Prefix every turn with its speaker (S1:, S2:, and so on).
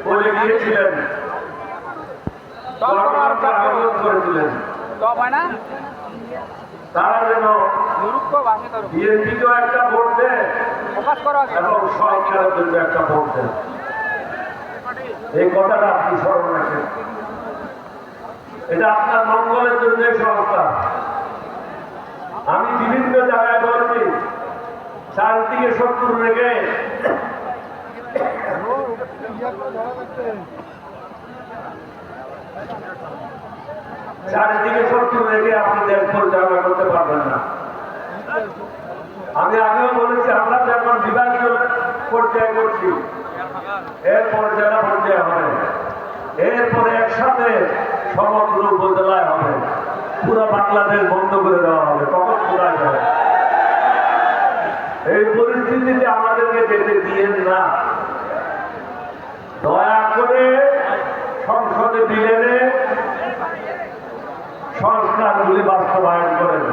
S1: বলে গিয়েছিলেন, করেছিলেন তারা যেন বিএনপিকেও একটা ভোট দেয় এবং সরকারের জন্য একটা ভোট দেয়। এই কথাটা আপনি স্মরণ রাখেন, এটা আপনার মঙ্গলের জন্য সংস্থা। আমি বিভিন্ন জায়গায় বলছি, চারদিকে শত্রু রেখে চারিদিকে শত্রু রেখে আপনি দেশ পরিচালনা করতে পারবেন না। আমি আগেও বলেছি, আমরা যখন বিভাগীয় পর্যায়ে করছি, এরপর জেলা পর্যায়ে হবে, এরপরে একসাথে সমগ্র উপজেলায় হবে, পুরো বাংলাদেশ বন্ধ করে দেওয়া হবে, তখন কোথায় যাবে? এই পরিস্থিতিতে আমাদেরকে যেতে দিয়েন না। দয়া করে সংসদে বিলেনে সংস্কারগুলি বাস্তবায়ন করেন।